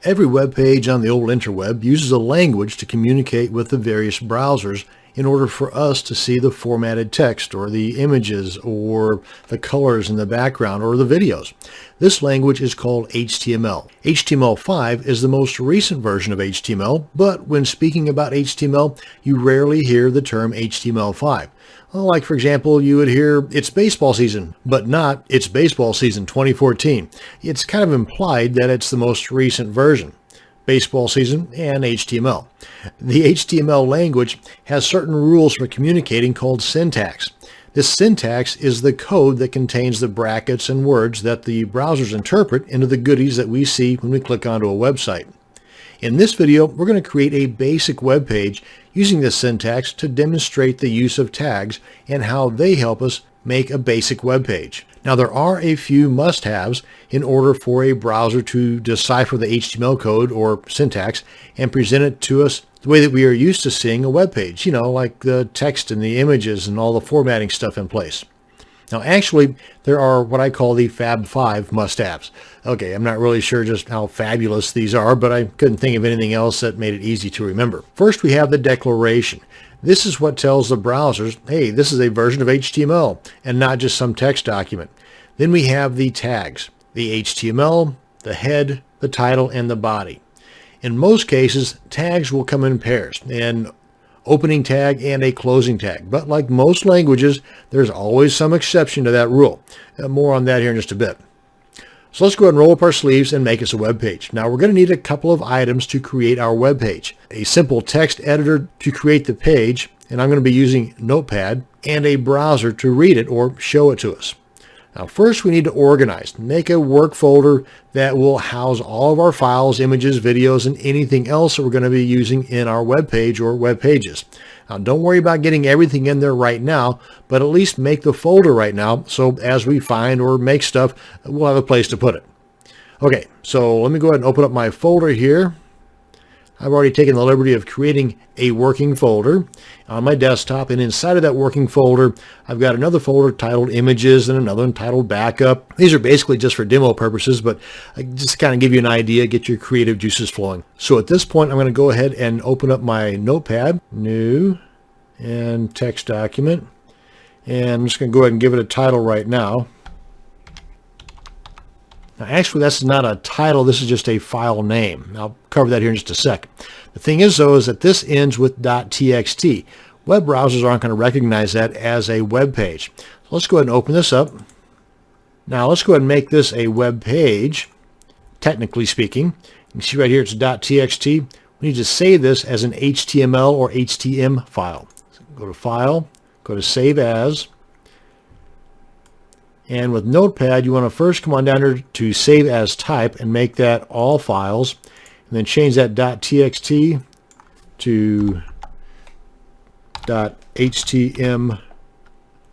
Every web page on the old interweb uses a language to communicate with the various browsers in order for us to see the formatted text or the images or the colors in the background or the videos. This language is called HTML. HTML5 is the most recent version of HTML, but when speaking about HTML, you rarely hear the term HTML5. Like, for example, you would hear, "It's baseball season," but not, "It's baseball season 2014. It's kind of implied that it's the most recent version. Baseball season and HTML. The HTML language has certain rules for communicating called syntax. This syntax is the code that contains the brackets and words that the browsers interpret into the goodies that we see when we click onto a website. In this video, we're going to create a basic web page using this syntax to demonstrate the use of tags and how they help us make a basic web page. Now, there are a few must-haves in order for a browser to decipher the HTML code or syntax and present it to us the way that we are used to seeing a web page, like the text and the images and all the formatting stuff in place. Now, actually, there are what I call the Fab 5 must-haves. Okay, I'm not really sure just how fabulous these are, but I couldn't think of anything else that made it easy to remember. First, we have the declaration. This is what tells the browsers, hey, this is a version of HTML and not just some text document. Then we have the tags, the HTML, the head, the title, and the body. In most cases, tags will come in pairs, an opening tag and a closing tag. But like most languages, there's always some exception to that rule. More on that here in just a bit. So let's go ahead and roll up our sleeves and make us a web page. Now, we're going to need a couple of items to create our web page. A simple text editor to create the page, and I'm going to be using Notepad, and a browser to read it or show it to us. Now, first we need to organize, make a work folder that will house all of our files, images, videos, and anything else that we're going to be using in our web page or web pages. Now, don't worry about getting everything in there right now, but at least make the folder right now so as we find or make stuff, we'll have a place to put it. Okay, so let me go ahead and open up my folder here. I've already taken the liberty of creating a working folder on my desktop, and inside of that working folder, I've got another folder titled Images and another one titled Backup. These are basically just for demo purposes, but just to kind of give you an idea, get your creative juices flowing. So at this point, I'm going to go ahead and open up my Notepad, New, and Text Document, and I'm just going to go ahead and give it a title right now. Now, actually, that's not a title. This is just a file name. I'll cover that here in just a sec. The thing is, though, is that this ends with .txt. Web browsers aren't going to recognize that as a web page. So let's go ahead and open this up. Now, let's go ahead and make this a web page, technically speaking. You can see right here it's .txt. We need to save this as an HTML or HTML file. So go to File, go to Save As. And with Notepad, you want to first come on down here to Save As Type and make that all files, and then change that .txt to .htm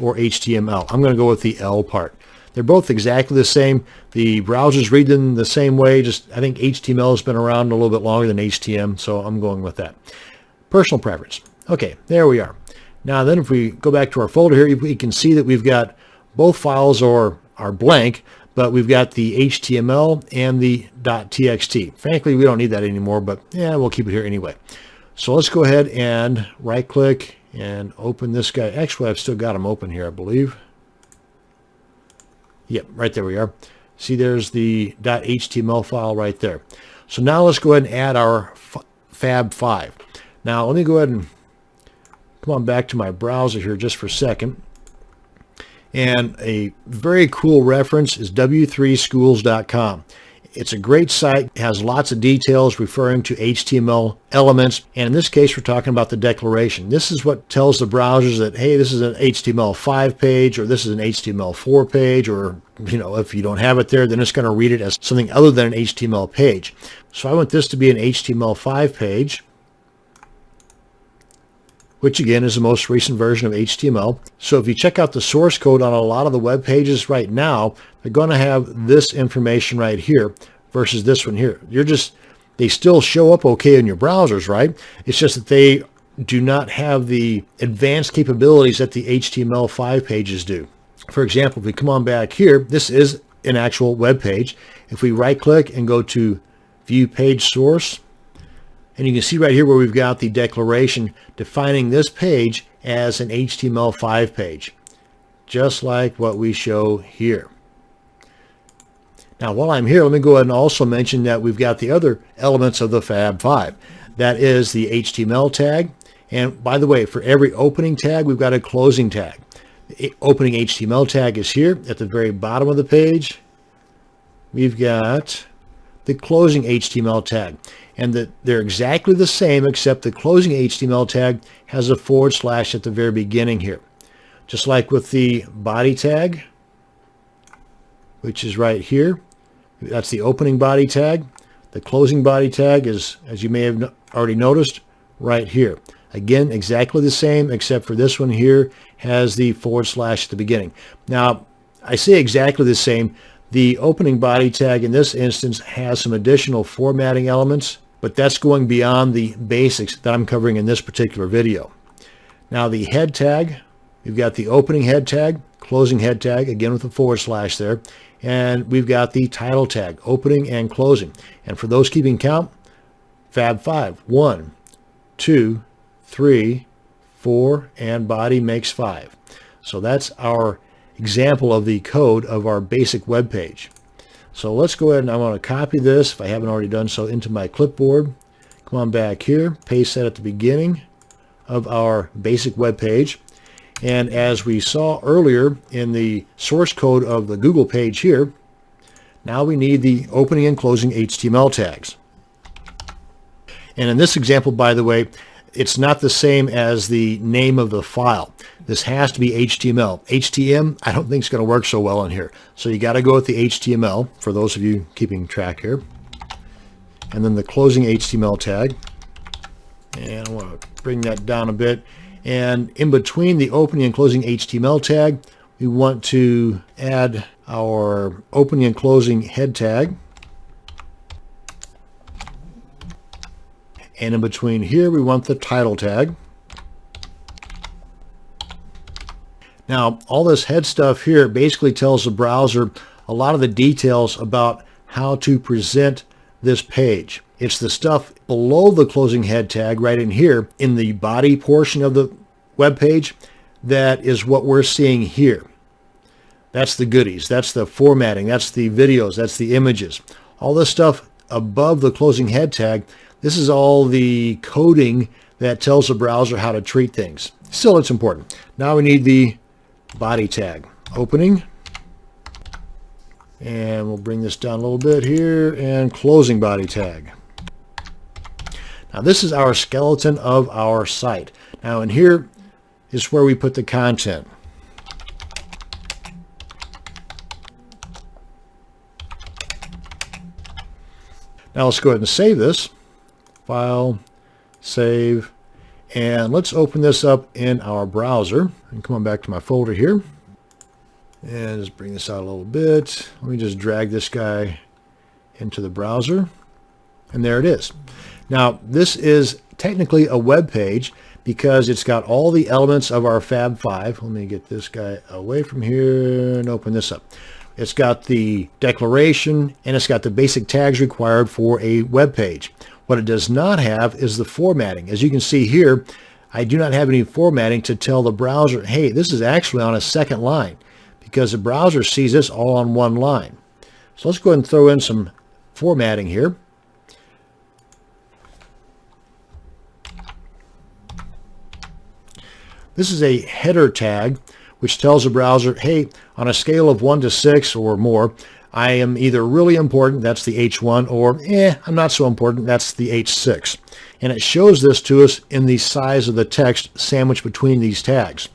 or HTML. I'm going to go with the L part. They're both exactly the same. The browsers read them the same way. Just I think HTML has been around a little bit longer than HTML, so I'm going with that. Personal preference. Okay, there we are. Now then, if we go back to our folder here, we can see that we've got both files are blank, but we've got the HTML and the .txt. Frankly, we don't need that anymore, but yeah, we'll keep it here anyway. So let's go ahead and right-click and open this guy. Actually, I've still got them open here, I believe. Yep, right there we are. See, there's the .html file right there. So now let's go ahead and add our Fab 5. Now, let me go ahead and come on back to my browser here just for a second. And a very cool reference is w3schools.com. It's a great site. It has lots of details referring to HTML elements. And in this case, we're talking about the declaration. This is what tells the browsers that, hey, this is an HTML5 page, or this is an HTML4 page, or, if you don't have it there, then it's going to read it as something other than an HTML page. So I want this to be an HTML5 page, which again is the most recent version of HTML. So if you check out the source code on a lot of the web pages right now, they're going to have this information right here versus this one here. They still show up okay in your browsers, right? It's just that they do not have the advanced capabilities that the HTML5 pages do. For example, if we come on back here, this is an actual web page. If we right click and go to view page source. And you can see right here where we've got the declaration defining this page as an HTML5 page, just like what we show here. Now, while I'm here, let me go ahead and also mention that we've got the other elements of the Fab 5. That is the HTML tag. And by the way, for every opening tag, we've got a closing tag. The opening HTML tag is here at the very bottom of the page. We've got the closing HTML tag. And they're exactly the same, except the closing HTML tag has a / at the very beginning here. Just like with the body tag, which is right here. That's the opening body tag. The closing body tag is, as you may have already noticed, right here. Again, exactly the same, except for this one here has the / at the beginning. Now, I say exactly the same. The opening body tag in this instance has some additional formatting elements, but that's going beyond the basics that I'm covering in this particular video. Now, the head tag, we've got the opening head tag, closing head tag, again with the / there, and we've got the title tag, opening and closing. And for those keeping count, Fab 5, 1, 2, 3, 4, and body makes 5. So that's our example of the code of our basic web page. So let's go ahead and I want to copy this, if I haven't already done so, into my clipboard. Come on back here, paste that at the beginning of our basic web page. And as we saw earlier in the source code of the Google page here, now we need the opening and closing HTML tags. And in this example, by the way, it's not the same as the name of the file. This has to be HTML. HTML, I don't think it's going to work so well in here. So you got to go with the HTML, for those of you keeping track here. And then the closing HTML tag. And I want to bring that down a bit. And in between the opening and closing HTML tag, we want to add our opening and closing head tag. And in between here, we want the title tag. Now, all this head stuff here basically tells the browser a lot of the details about how to present this page. It's the stuff below the closing head tag right in here in the body portion of the web page that is what we're seeing here. That's the goodies. That's the formatting. That's the videos. That's the images. All this stuff above the closing head tag, this is all the coding that tells the browser how to treat things. Still, it's important. Now we need the body tag. Opening. And we'll bring this down a little bit here. And closing body tag. Now this is our skeleton of our site. Now in here is where we put the content. Now let's go ahead and save this. File, save, and let's open this up in our browser. And come on back to my folder here. And just bring this out a little bit. Let me just drag this guy into the browser. And there it is. Now, this is technically a web page because it's got all the elements of our Fab 5. Let me get this guy away from here and open this up. It's got the declaration and it's got the basic tags required for a web page. What it does not have is the formatting. As you can see here, I do not have any formatting to tell the browser, hey, this is actually on a second line, because the browser sees this all on one line. So let's go ahead and throw in some formatting here. This is a header tag, which tells the browser, hey, on a scale of 1 to 6 or more, I am either really important, that's the H1, or I'm not so important, that's the H6. And it shows this to us in the size of the text sandwiched between these tags.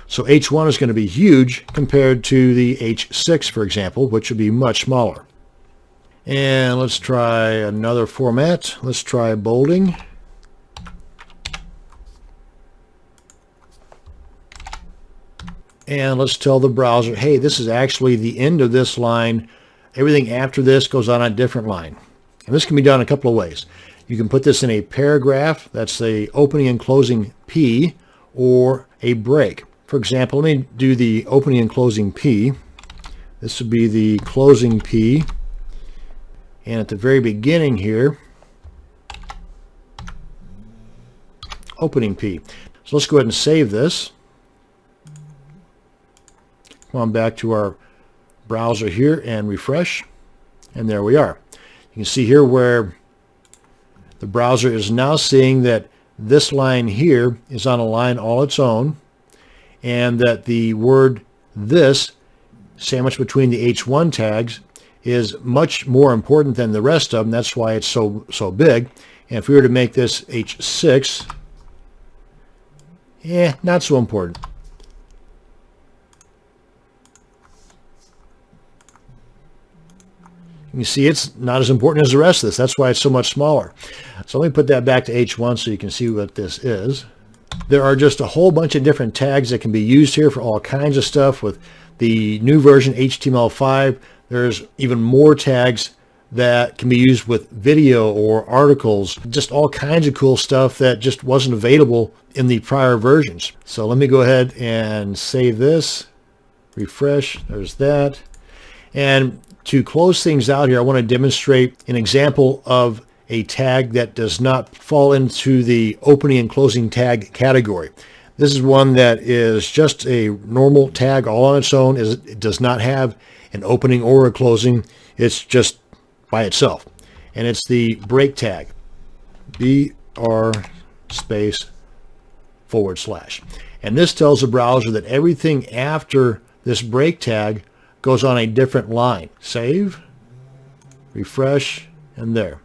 So H1 is going to be huge compared to the H6, for example, which would be much smaller. And let's try another format. Let's try bolding. And let's tell the browser, hey, this is actually the end of this line. Everything after this goes on a different line. And this can be done a couple of ways. You can put this in a paragraph, that's a opening and closing P, or a break. For example, let me do the opening and closing P. This would be the closing P. And at the very beginning here, opening P. So let's go ahead and save this. Come on back to our browser here and refresh. And there we are. You can see here where the browser is now seeing that this line here is on a line all its own, and that the word this sandwiched between the H1 tags is much more important than the rest of them. That's why it's so big. And if we were to make this H6, not so important. You see it's not as important as the rest of this. That's why it's so much smaller. So let me put that back to H1 so you can see what this is. There are just a whole bunch of different tags that can be used here for all kinds of stuff. With the new version HTML5, there's even more tags that can be used with video or articles, just all kinds of cool stuff that just wasn't available in the prior versions. So let me go ahead and save this, refresh, there's that. And to close things out here, I want to demonstrate an example of a tag that does not fall into the opening and closing tag category. This is one that is just a normal tag all on its own. It does not have an opening or a closing. It's just by itself. And it's the break tag. BR space /. And this tells the browser that everything after this break tag goes on a different line. Save, refresh, and there.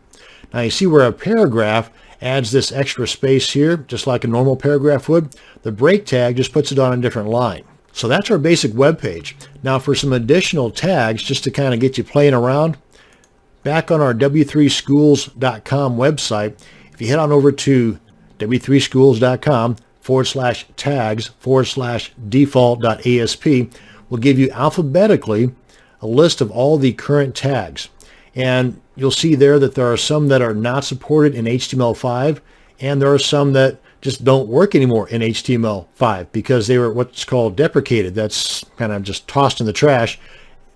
Now you see where a paragraph adds this extra space here, just like a normal paragraph would. The break tag just puts it on a different line. So that's our basic web page. Now for some additional tags, just to kind of get you playing around, back on our w3schools.com website, if you head on over to w3schools.com/tags/default.asp, will give you alphabetically a list of all the current tags. And you'll see there that there are some that are not supported in HTML5, and there are some that just don't work anymore in HTML5 because they were what's called deprecated. That's kind of just tossed in the trash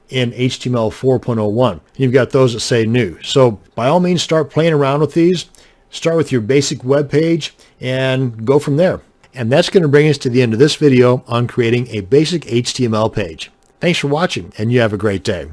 in HTML 4.01. You've got those that say new. So by all means, start playing around with these. Start with your basic web page and go from there. And that's going to bring us to the end of this video on creating a basic HTML page. Thanks for watching, and you have a great day.